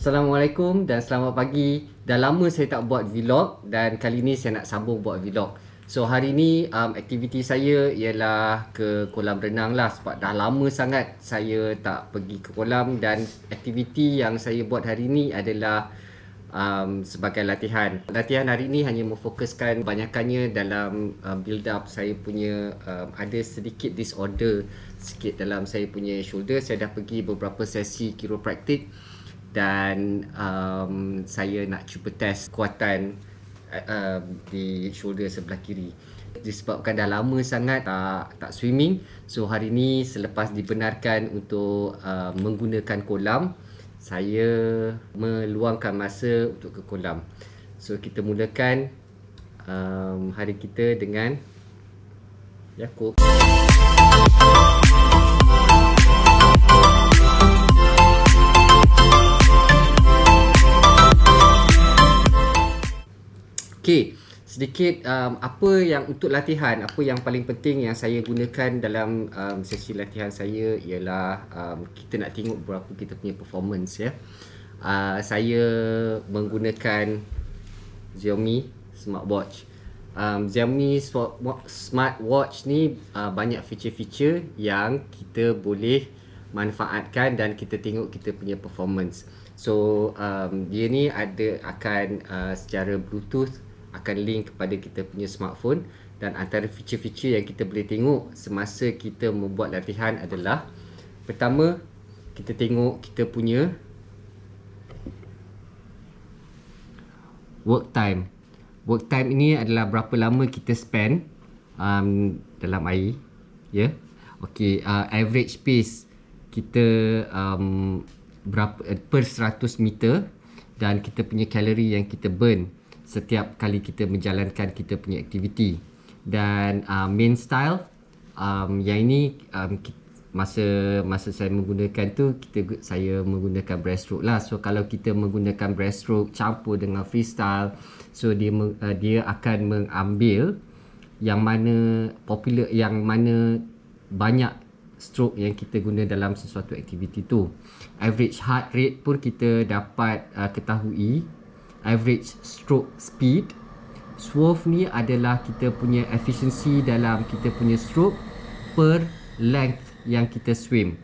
Assalamualaikum dan selamat pagi. Dah lama saya tak buat vlog dan kali ni saya nak sambung buat vlog. So hari ni aktiviti saya ialah ke kolam renang lah, sebab dah lama sangat saya tak pergi ke kolam, dan aktiviti yang saya buat hari ni adalah sebagai latihan. Latihan hari ni hanya memfokuskan kebanyakannya dalam build up saya punya ada sedikit disorder sikit dalam saya punya shoulder. Saya dah pergi beberapa sesi chiropractic dan saya nak cuba test kekuatan di shoulder sebelah kiri. Disebabkan dah lama sangat tak swimming, so hari ni selepas dibenarkan untuk menggunakan kolam, saya meluangkan masa untuk ke kolam. So kita mulakan hari kita dengan Yakult. Okey, sedikit apa yang untuk latihan, apa yang paling penting yang saya gunakan dalam sesi latihan saya ialah kita nak tengok berapa kita punya performance ya. Saya menggunakan Xiaomi smartwatch. Xiaomi smartwatch ni banyak feature-feature yang kita boleh manfaatkan dan kita tengok kita punya performance. So dia ni akan secara Bluetooth akan link kepada kita punya smartphone, dan antara feature-feature yang kita boleh tengok semasa kita membuat latihan adalah, pertama kita tengok kita punya work time. Work time ini adalah berapa lama kita spend dalam air ya. Okey, average pace kita berapa per 100 meter, dan kita punya kalori yang kita burn setiap kali kita menjalankan kita punya aktiviti. Dan main style yang ini masa saya menggunakan tu saya menggunakan breaststroke lah. So kalau kita menggunakan breaststroke campur dengan freestyle, so dia akan mengambil yang mana popular, yang mana banyak stroke yang kita guna dalam sesuatu aktiviti tu. Average heart rate pun kita dapat ketahui, average stroke speed. Swerve ni adalah kita punya efficiency dalam kita punya stroke per length yang kita swim.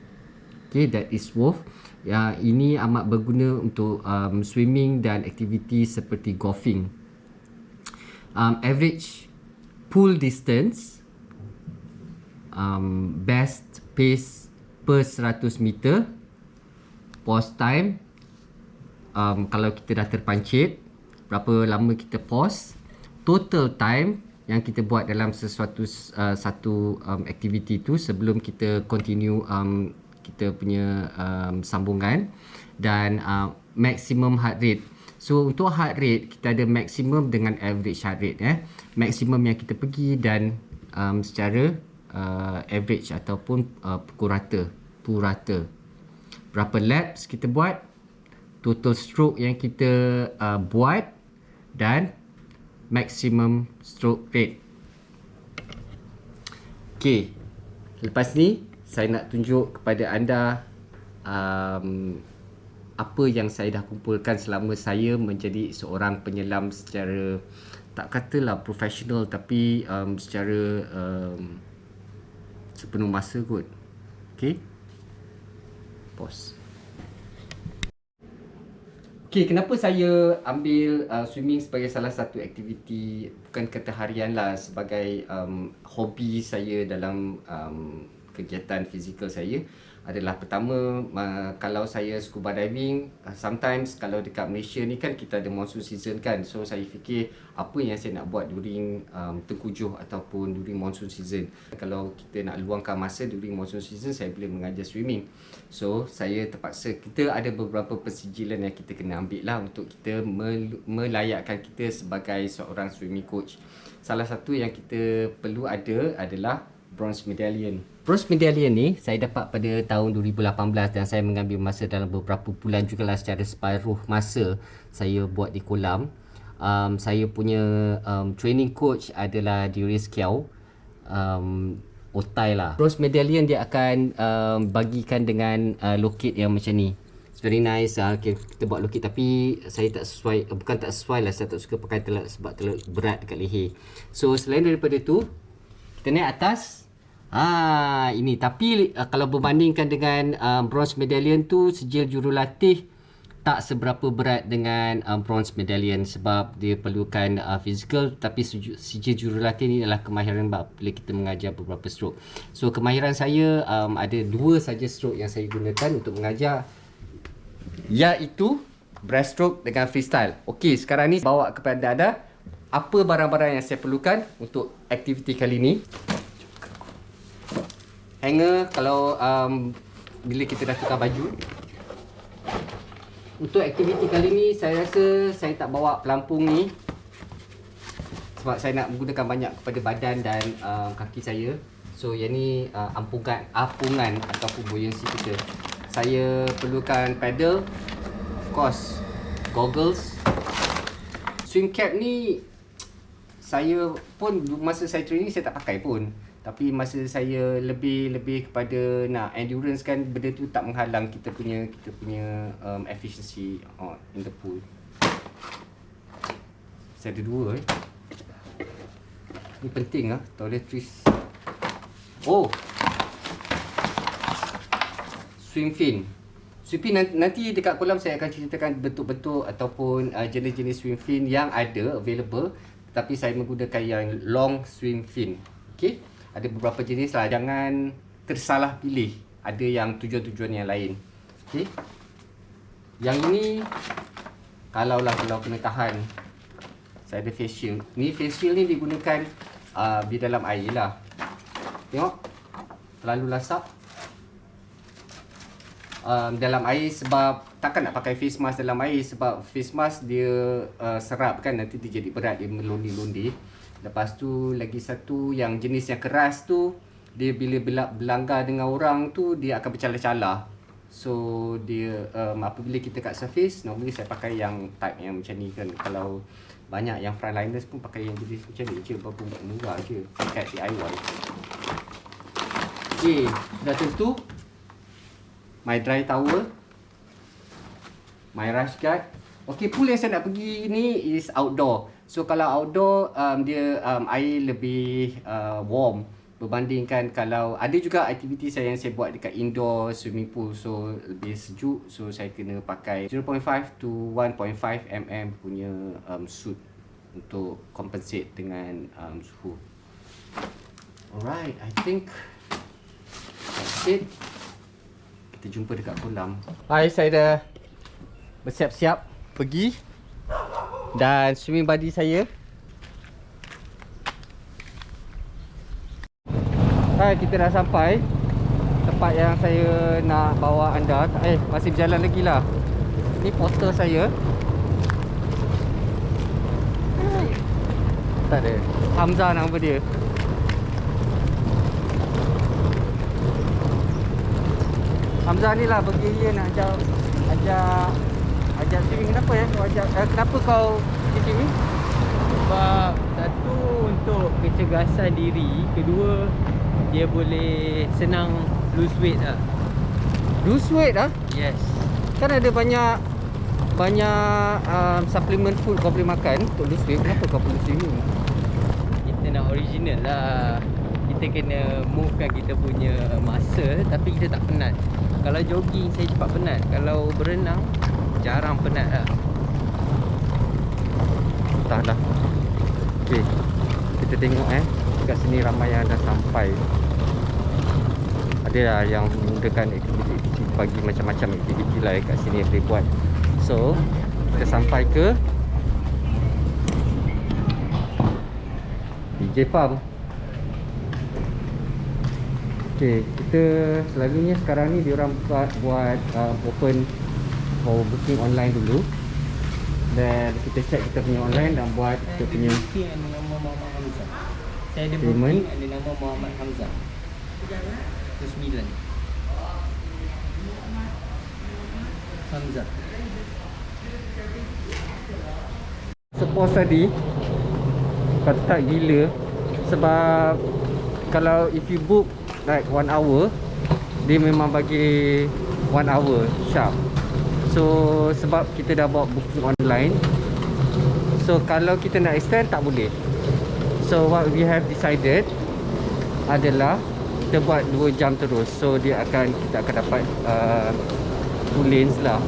Okay, that is swerve. Ya, ini amat berguna untuk swimming dan aktiviti seperti golfing. Average pool distance, best pace per 100 meter, pause time, kalau kita dah terpancit, berapa lama kita pause, total time yang kita buat dalam satu aktiviti tu sebelum kita continue kita punya sambungan, dan maximum heart rate. So untuk heart rate kita ada maximum dengan average heart rate maximum yang kita pergi, dan secara average ataupun purata. Berapa laps kita buat, total stroke yang kita buat, dan maximum stroke rate. Okey, lepas ni saya nak tunjuk kepada anda apa yang saya dah kumpulkan selama saya menjadi seorang penyelam secara, tak katalah profesional, tapi secara sepenuh masa kot. Okey, pause. Okay, kenapa saya ambil swimming sebagai salah satu aktiviti, bukan kata harian lah, sebagai hobi saya dalam kegiatan fizikal saya adalah, pertama, kalau saya scuba diving, sometimes kalau dekat Malaysia ni kan kita ada monsoon season kan, so saya fikir apa yang saya nak buat during tengkujuh ataupun during monsoon season. Kalau kita nak luangkan masa during monsoon season, saya boleh mengajar swimming. So saya terpaksa, kita ada beberapa persijilan yang kita kena ambil lah untuk kita melayakkan kita sebagai seorang swimming coach. Salah satu yang kita perlu ada adalah bronze medallion. Bronze medallion ni saya dapat pada tahun 2018, dan saya mengambil masa dalam beberapa bulan jugalah, secara separuh masa saya buat di kolam. Saya punya training coach adalah Diris Kiau, Otai lah. Bronze medallion dia akan bagikan dengan locate yang macam ni. very nice. Kita buat low kick, tapi saya tak sesuai, bukan tak sesuai lah, saya tak suka pakai sebab terlalu berat dekat leher. So selain daripada tu, kita naik atas. Ini tapi kalau berbandingkan dengan bronze medallion tu, sijil jurulatih tak seberapa berat dengan bronze medallion, sebab dia perlukan physical, tapi sijil jurulatih ni adalah kemahiran bila kita mengajar beberapa stroke. So kemahiran saya ada 2 saja stroke yang saya gunakan untuk mengajar, iaitu breaststroke dengan freestyle. Okey, sekarang ni bawa kepada anda apa barang-barang yang saya perlukan untuk aktiviti kali ni. Hanger kalau bila kita dah tukar baju. Untuk aktiviti kali ni saya rasa saya tak bawa pelampung ni, sebab saya nak menggunakan banyak kepada badan dan kaki saya. So yang ni apungan ataupun buoyancy kita. Saya perlukan paddle, of course goggles. Swim cap ni saya pun masa saya training saya tak pakai pun. Tapi masa saya lebih kepada nak endurance kan, benda tu tak menghalang kita punya efficiency in the pool. Saya ada 2 Ni penting toiletries. Swim fin. Swim fin nanti dekat kolam saya akan ceritakan bentuk-bentuk ataupun jenis-jenis swim fin yang ada available, tapi saya menggunakan yang long swim fin. Okey. Ada beberapa jenis lah, jangan tersalah pilih. Ada yang tujuan-tujuan yang lain. Okey. Yang ini kalau kena tahan, saya ada face shield. Ni face shield ni digunakan di dalam air lah. Tengok, terlalu lasak dalam air, sebab takkan nak pakai face mask dalam air, sebab face mask dia serap kan, nanti dia jadi berat, dia melondi-londi. Lepas tu lagi satu yang jenis yang keras tu, dia bila berlanggar dengan orang tu dia akan bercalar-calar. So dia apabila kita kat surface, normally saya pakai yang type yang macam ni kan. Kalau banyak yang frontliners pun pakai yang jenis macam ni je, berapa murah je dekat DIY. Okay, dah tentu my dry towel, my rash guard. Okay, pool yang saya nak pergi ni is outdoor. So kalau outdoor dia air lebih warm berbandingkan kalau ada juga aktiviti yang saya buat dekat indoor swimming pool, so lebih sejuk. So saya kena pakai 0.5 to 1.5 mm punya suit untuk compensate dengan suhu. Alright, I think that's it. Kita jumpa dekat kolam. Hai, saya dah bersiap-siap pergi, dan swimming buddy saya. Hai, kita dah sampai tempat yang saya nak bawa anda. Masih berjalan lagi lah. Ni poster saya. Tak ada, Hamzah nama dia. Hamzah ni lah bagi dia nak ajak swimming. Kenapa kau kenapa kau pergi swimming? Sebab satu, untuk kecergasan diri. Kedua, dia boleh senang lose weight lah. Lose weight lah? Yes. Kan ada banyak supplement food kau boleh makan untuk lose weight. Kenapa kau perlu swimming? Kita nak original lah. Kita kena movekan kita punya muscle, tapi kita tak penat. Kalau jogging saya cepat penat. Kalau berenang jarang penat lah. Entahlah. Okay, kita tengok dekat sini ramai yang dah sampai. Ada lah yang menggunakan aktiviti pagi, macam-macam aktiviti lah kat sini yang boleh buat. So kita sampai ke DJ Farm. Okay, kita selalunya sekarang ni diorang buat open for booking online dulu. Dan kita check kita punya online dan buat kita punya booking ada nama Muhammad Hamzah. Saya ada payment. booking ada nama Muhammad Hamzah. 9 Hamzah. Suppose tadi ketat gila, sebab kalau if you book like 1 hour, dia memang bagi 1 hour sharp. So sebab kita dah buat booking online, so kalau kita nak extend tak boleh. So what we have decided adalah kita buat 2 jam terus. So kita akan dapat 2 lanes lah.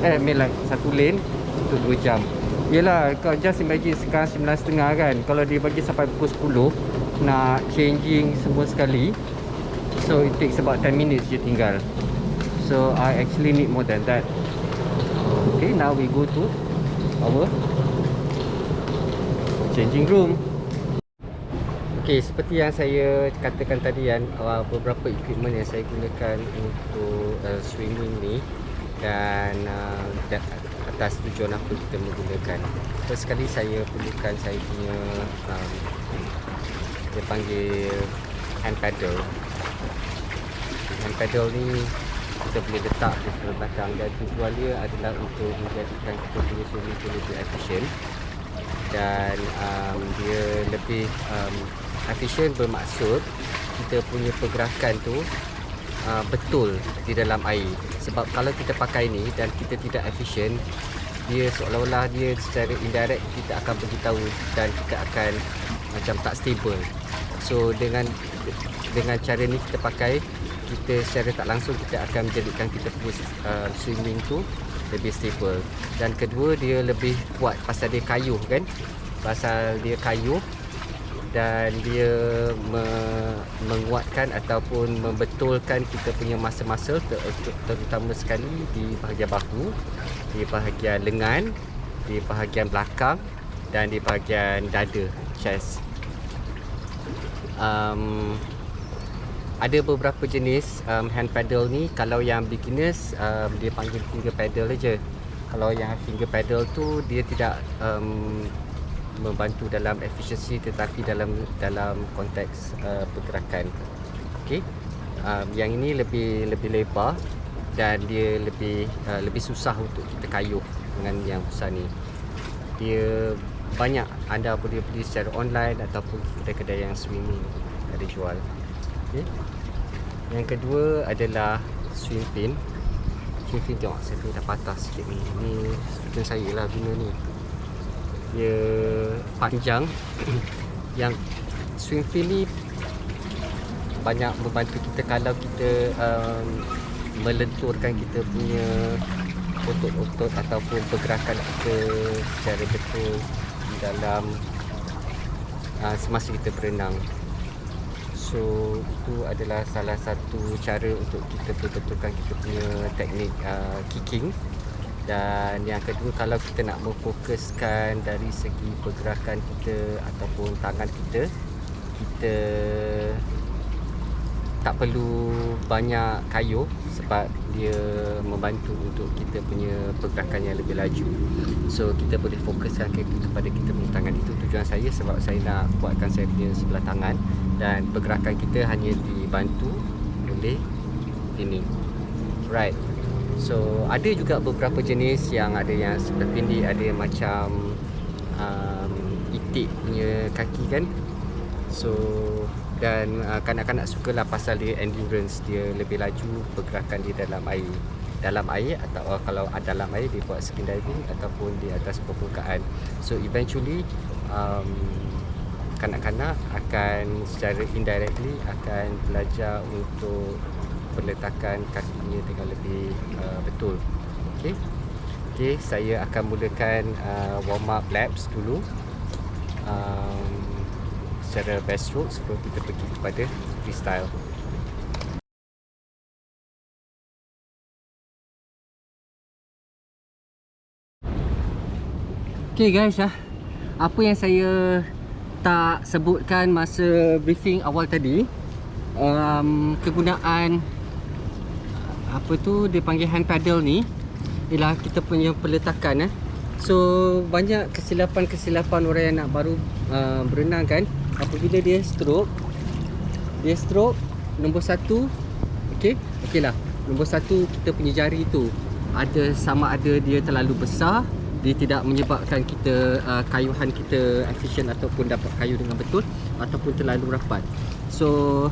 Like 1 lane untuk 2 jam. Yelah, kau just imagine sekarang 9.30 kan. Kalau dia bagi sampai pukul 10 nak changing semua sekali, so it takes about 10 minutes je tinggal. So I actually need more than that. Okay, now we go to our changing room. Okay, seperti yang saya katakan tadi kan, beberapa equipment yang saya gunakan untuk swimming ni, dan atas tujuan apa kita menggunakan. First sekali saya perlukan saya punya dia panggil hand paddle. Hand paddle ni kita boleh letak di belakang, dan tujuan dia adalah untuk menjadikan kita punya swimming pool lebih efisien. Dan dia lebih efisien bermaksud kita punya pergerakan tu betul di dalam air. Sebab kalau kita pakai ni dan kita tidak efisien, dia seolah-olah dia secara indirect kita akan beritahu dan kita akan macam tak stable. So dengan cara ni kita pakai, kita secara tak langsung kita akan menjadikan kita punya swimming tu lebih stable. Dan kedua, dia lebih kuat pasal dia kayuh kan. Pasal dia kayuh dan dia menguatkan ataupun membetulkan kita punya muscle-muscle, terutama sekali di bahagian bahu, di bahagian lengan, di bahagian belakang dan di bahagian dada, chest. Ada beberapa jenis hand paddle ni. Kalau yang beginners, dia panggil finger paddle aja. Kalau yang finger paddle tu dia tidak membantu dalam efisiensi, tetapi dalam konteks pergerakan. Okey. Yang ini lebih lebar dan dia lebih susah untuk kita kayuh dengan yang besar ni. Dia banyak anda boleh beli secara online ataupun kedai-kedai yang swimming ada jual. Okey. Yang kedua adalah swim fin. Swim fin, tengok saya punya dah patah sikit ni. Ni student saya lah guna ni. Dia panjang. Yang swim fin ni banyak membantu kita kalau kita melenturkan kita punya otot-otot ataupun pergerakan kita secara betul di dalam semasa kita berenang. So itu adalah salah satu cara untuk kita betulkan kita punya teknik kicking. Dan yang kedua, kalau kita nak memfokuskan dari segi pergerakan kita ataupun tangan kita, kita tak perlu banyak kayuh sebab dia membantu untuk kita punya pergerakan yang lebih laju. So kita boleh fokuskan kepada kita punya tangan. Itu tujuan saya, sebab saya nak kuatkan saya punya sebelah tangan dan pergerakan kita hanya dibantu oleh ini. Right. So ada juga beberapa jenis yang ada yang sebelah pendek, ada yang macam itik punya kaki kan. So dan kanak-kanak sukalah pasal dia endurance, dia lebih laju pergerakan di dalam air atau kalau dalam air dia buat skin diving ataupun di atas permukaan. So eventually kanak-kanak akan secara indirectly akan belajar untuk peletakan kakinya dengan lebih betul. Okey, saya akan mulakan warm up laps dulu. Secara breaststroke sebelum kita pergi kepada freestyle. Okay guys, apa yang saya tak sebutkan masa briefing awal tadi, kegunaan apa tu dia panggil hand paddle ni ialah kita punya peletakan. So banyak kesilapan orang yang nak baru berenang kan. Apabila dia stroke nombor satu, okey lah, nombor satu kita punya jari tu sama ada dia terlalu besar, dia tidak menyebabkan kita kayuhan kita efisien ataupun dapat kayuh dengan betul, ataupun terlalu rapat. So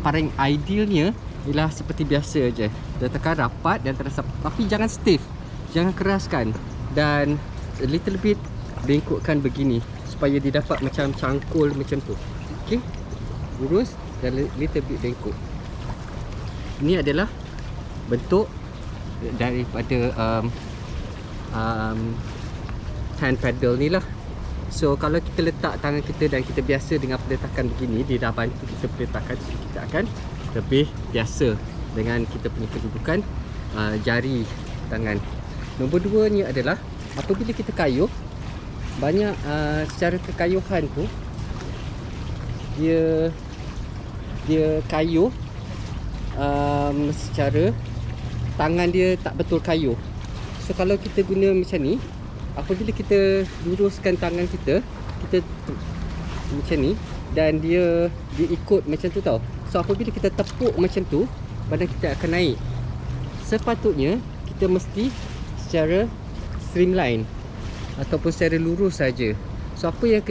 paling idealnya ialah seperti biasa je, dia tekan rapat dan terasa, tapi jangan stiff. jangan keraskan, dan a little bit bengkokkan begini supaya dia dapat macam cangkul macam tu. Okey, lurus dan little bit bengkok. Ini adalah bentuk daripada hand pedal ni lah. So kalau kita letak tangan kita dan kita biasa dengan peletakan begini, dia dah bantu kita peletakan, so kita akan lebih biasa dengan kita punya kedudukan jari tangan. Nombor 2 ni adalah apabila kita kayuh, banyak secara kekayuhan tu dia kayuh secara tangan dia tak betul kayuh. So kalau kita guna macam ni, apabila kita luruskan tangan kita macam ni, dan dia ikut macam tu tau. So apabila kita tepuk macam tu, badan kita akan naik. Sepatutnya kita mesti secara streamline ataupun secara lurus saja. So apa yang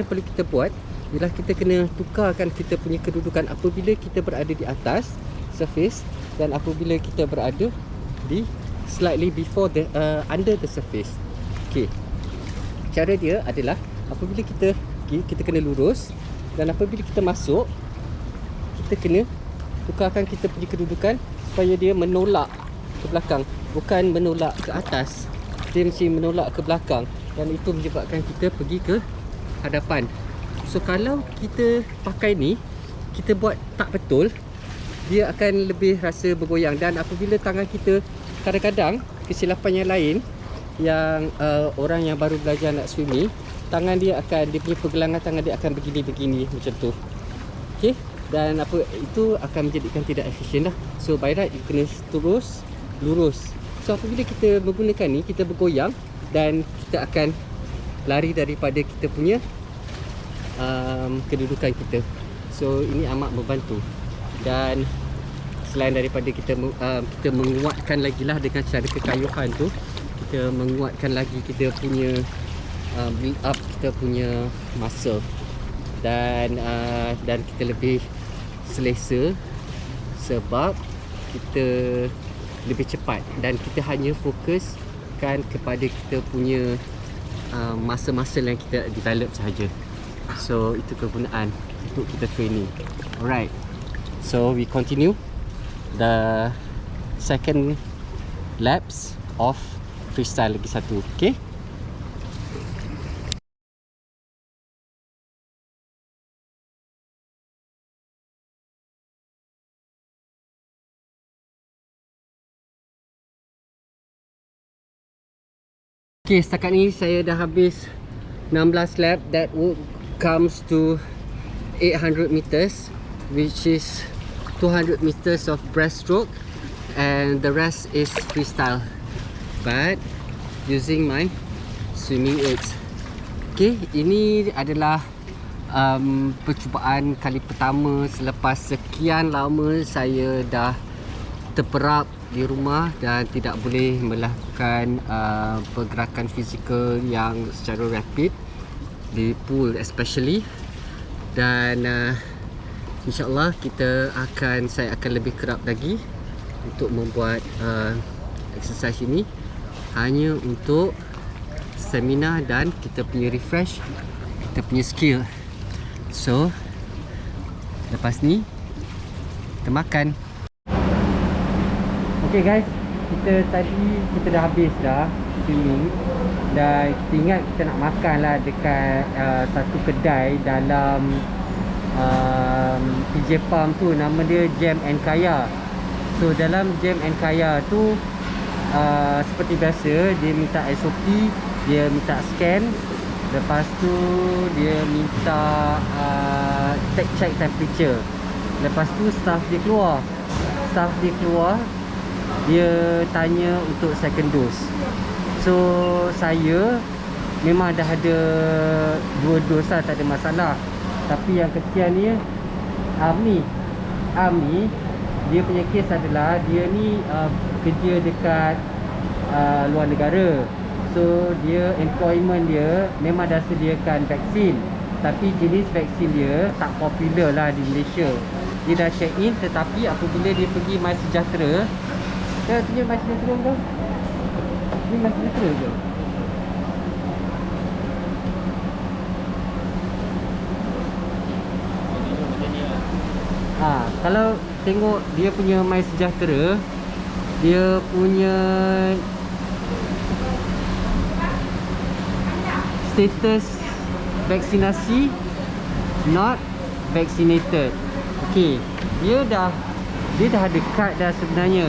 perlu kita buat ialah kita kena tukarkan kita punya kedudukan apabila kita berada di atas surface dan apabila kita berada di slightly before the under the surface. Okey. Cara dia adalah apabila kita kena lurus, dan apabila kita masuk, kita kena tukarkan kita punya kedudukan supaya dia menolak ke belakang, bukan menolak ke atas. Dia mesti menolak ke belakang, dan itu menyebabkan kita pergi ke hadapan. So kalau kita pakai ni, kita buat tak betul, dia akan lebih rasa bergoyang. Dan apabila tangan kita, kadang-kadang kesilapan yang lain yang orang yang baru belajar nak swimming, tangan dia punya pergelangan tangan dia akan begini-begini macam tu. Okey, dan itu akan menjadikan tidak efisien lah. So by right, you kena terus lurus. So apabila kita menggunakan ni, kita bergoyang dan kita akan lari daripada kita punya kedudukan kita. So ini amat membantu. Dan selain daripada kita menguatkan lagi lah dengan cara kekayuhan tu, kita menguatkan lagi kita punya build up kita punya muscle, dan kita lebih selesa sebab kita lebih cepat dan kita hanya fokuskan kepada kita punya muscle-muscle yang kita develop sahaja. So itu kegunaan untuk kita training. Alright, so we continue the second laps of freestyle lagi satu. Okay, okay, setakat ni saya dah habis 16 lap. That comes to 800 meters, which is 200 meters of breaststroke, and the rest is freestyle, but using my swimming aids. Okay, ini adalah percubaan kali pertama selepas sekian lama saya dah terperap di rumah dan tidak boleh melakukan pergerakan fizikal yang secara rapid di pool especially. Dan InsyaAllah saya akan lebih kerap lagi untuk membuat exercise ini hanya untuk stamina dan kita punya refresh kita punya skill. So lepas ni kita makan. Okay guys, kita dah habis dah swimming, dan kita ingat kita nak makan lah dekat satu kedai dalam PJ Palm tu, nama dia Jam and Kaya. So dalam Jam and Kaya tu seperti biasa dia minta SOP, dia minta scan, lepas tu dia minta check temperature. Lepas tu staff dia keluar, dia tanya untuk second dose. So saya memang dah ada 2 dos lah, tak ada masalah. Tapi yang kesian ni Ami dia punya kes adalah dia ni kerja dekat luar negara. So dia employment dia memang dah sediakan vaksin, tapi jenis vaksin dia tak popular lah di Malaysia. Dia dah check in, tetapi apabila dia pergi MySejahtera, dia tunjuk MySejahtera tu, Ni mas sejahtera ke? Kalau tengok dia punya My Sejahtera, dia punya status vaksinasi not vaccinated. Okey, dia dah ada kad dah sebenarnya.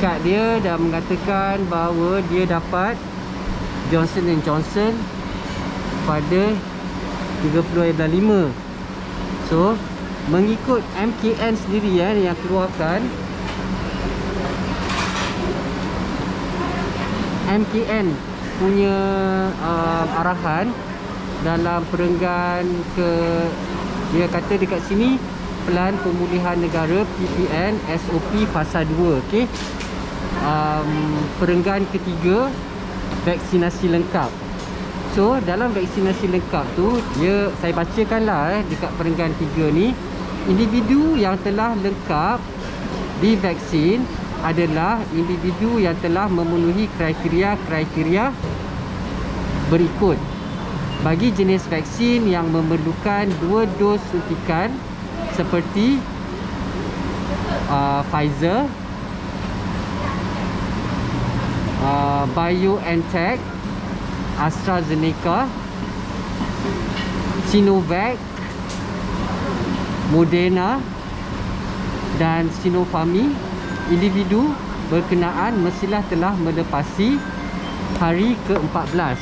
Kad dia dah mengatakan bahawa dia dapat Johnson & Johnson pada 30 bulan 5. So, mengikut MKN sendiri yang keluarkan, MKN punya arahan dalam perenggan dia kata dekat sini Pelan Pemulihan Negara PPN SOP Fasa 2. okey. Perenggan ketiga vaksinasi lengkap. So dalam vaksinasi lengkap tu saya bacakanlah dekat perenggan 3 ni, individu yang telah lengkap divaksin adalah individu yang telah memenuhi kriteria berikut. Bagi jenis vaksin yang memerlukan 2 dos suntikan seperti Pfizer, BioNTech, AstraZeneca, Sinovac, Moderna dan Sinopharm, individu berkenaan mestilah telah melepasi hari ke-14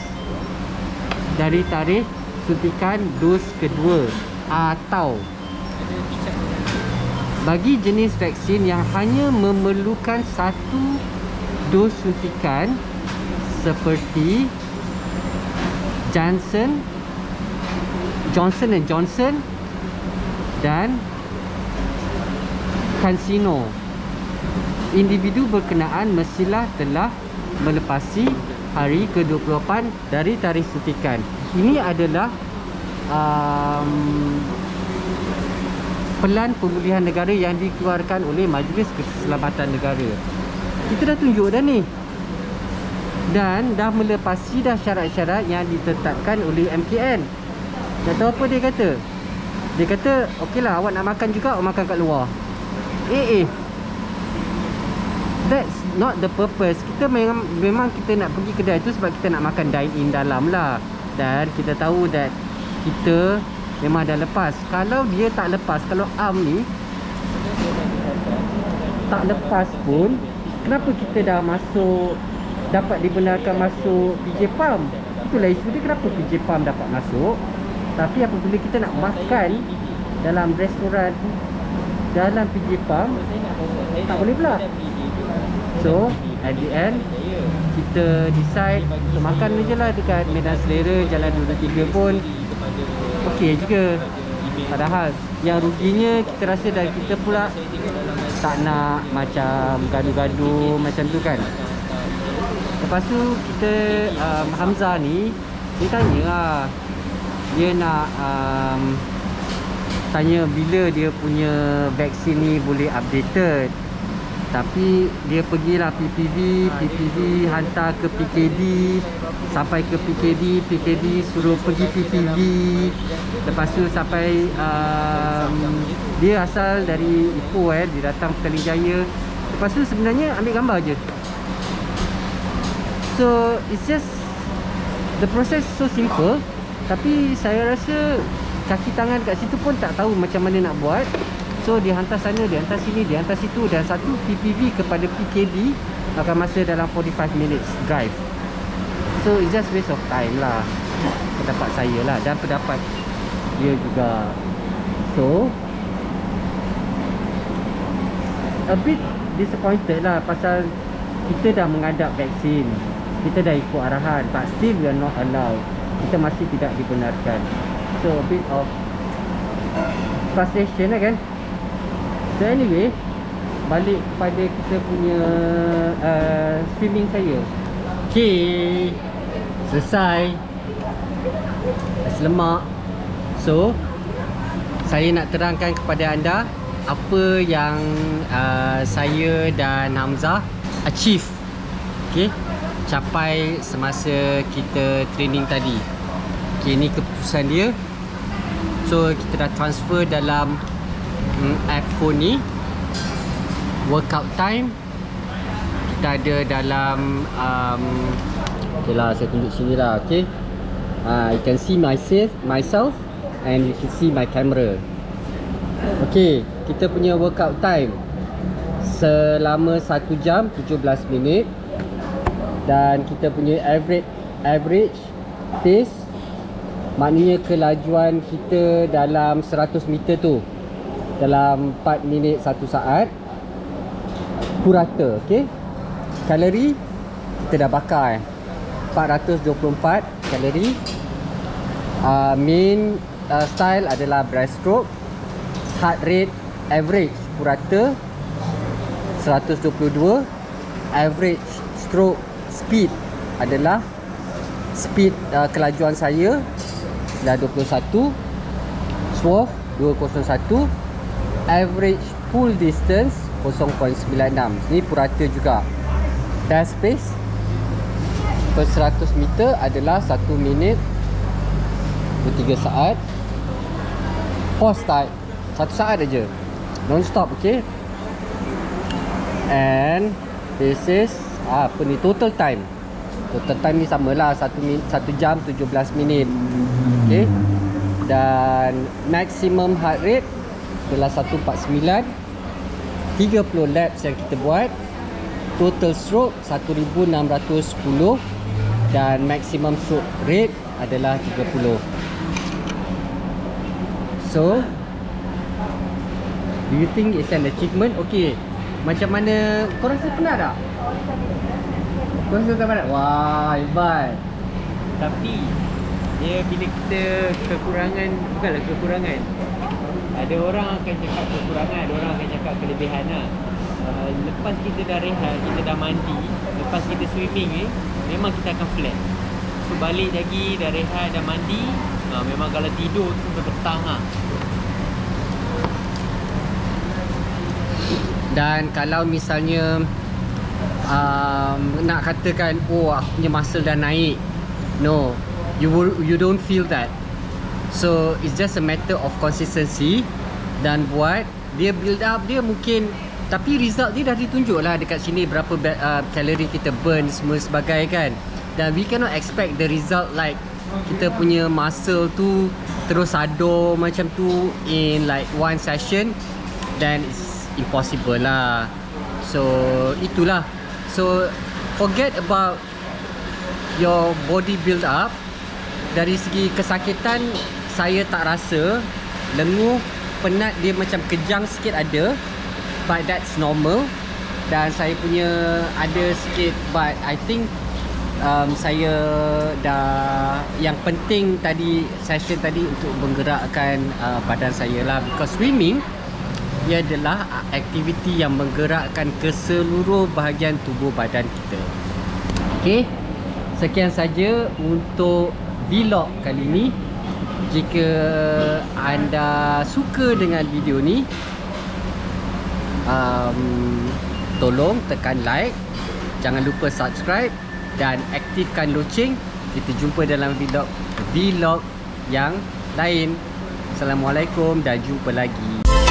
dari tarikh suntikan dos kedua, atau bagi jenis vaksin yang hanya memerlukan 1 dos suntikan seperti Johnson & Johnson dan CanSino, individu berkenaan mestilah telah melepasi hari ke-28 dari tarikh suntikan. Ini adalah Pelan Pemulihan Negara yang dikeluarkan oleh Majlis Keselamatan Negara. Kita dah tunjuk dah ni, dan dah melepasi dah syarat-syarat yang ditetapkan oleh MKN. Tak tahu apa dia kata. Dia kata okey lah, awak nak makan juga, awak makan kat luar. That's not the purpose. Kita memang kita nak pergi kedai tu sebab kita nak makan dine in dalam lah. Dan kita tahu that kita memang dah lepas. Kalau dia tak lepas, kalau ni tak lepas pun, kenapa kita dah masuk, dapat dibenarkan masuk PJ Palm? Itulah isu dia, kenapa PJ Palm dapat masuk, tapi apabila kita nak makan dalam restoran dalam PJ Palm tak boleh pula. So at the end kita decide untuk makan je lah dekat Medan Selera Jalan 23 pun okey juga. Padahal yang ruginya kita rasa, dan kita pula tak nak macam gaduh-gaduh macam tu kan. Lepas tu kita Hamzah ni, dia tanya lah, dia nak tanya bila dia punya vaksin ni boleh updated. Tapi dia pergilah PPV hantar ke PKD, sampai ke PKD suruh pergi PPV. Lepas tu sampai dia asal dari Ipoh, dia datang Petaling. Lepas tu sebenarnya ambil gambar je. So it's just the process so simple. Tapi saya rasa kaki tangan kat situ pun tak tahu macam mana nak buat. So dia hantar sana, dia hantar sini, dia hantar situ, dan satu PPV kepada PKD akan masa dalam 45 minutes drive. So it's just waste of time lah, pendapat saya lah, dan pendapat dia juga. So a bit disappointed lah, pasal kita dah mengadap vaksin, kita dah ikut arahan, but still we are not allowed. Kita masih tidak dibenarkan. So a bit of frustration lah kan. So anyway, balik kepada kita punya streaming saya. Okay, selesai. Nasi lemak. So saya nak terangkan kepada anda apa yang saya dan Hamzah achieve. Okay, capai semasa kita training tadi. Okay, ni keputusan dia. So kita dah transfer dalam app phone ni. Workout time kita ada dalam okay lah, saya tunjuk sini lah. Okay, you can see myself and you can see my camera. Okay, kita punya workout time selama 1 jam 17 minit. Dan kita punya average pace, maknanya kelajuan kita dalam 100 meter tu dalam 4 minit 1 saat purata. Okay, kalori kita dah bakar 424 kalori. Main style adalah breaststroke. Heart rate average purata 122. Average stroke speed adalah speed kelajuan saya dah 21. Swerve 201. Average pull distance 0.96. Ni purata juga. Best pace per 100 meter adalah 1 minit 23 saat. Pause time 1 saat aja, non stop. Okay, and this is apa ni, total time. Total time ni samalah 1 jam 17 minit. Okay, dan maximum heart rate adalah 149. 30 laps yang kita buat. Total stroke 1610 dan maximum stroke rate adalah 30. So, do you think it's an achievement? Okay, macam mana? Korang rasa penat tak? Korang rasa tak penat? Wah, hebat. Tapi dia bila kita kekurangan, bukanlah kekurangan, ada orang akan cakap kekurangan, ada orang akan cakap kelebihan lah. Lepas kita dah rehat, kita dah mandi, lepas kita swimming memang kita akan flat. So balik lagi, dah rehat, dah mandi, memang kalau tidur tu berpetang lah. Dan kalau misalnya nak katakan, oh aku punya muscle dah naik, no, you don't feel that. So it's just a matter of consistency. Dan buat dia build up dia mungkin, tapi result dia dah ditunjuk lah dekat sini, berapa kalori kita burn semua sebagai kan. Dan we cannot expect the result like kita punya muscle tu terus ador macam tu in like one session. Then it's impossible lah. So itulah. So forget about your body build up. Dari segi kesakitan saya tak rasa. Lenguh, penat dia macam kejang sikit ada, but that's normal. Dan saya punya ada sikit, but I think saya dah, yang penting tadi session tadi untuk menggerakkan badan saya lah. Because swimming ia adalah aktiviti yang menggerakkan keseluruh bahagian tubuh badan kita. Okay, sekian saja untuk vlog kali ini. Jika anda suka dengan video ni, tolong tekan like, jangan lupa subscribe dan aktifkan loceng. Kita jumpa dalam vlog yang lain. Assalamualaikum dan jumpa lagi.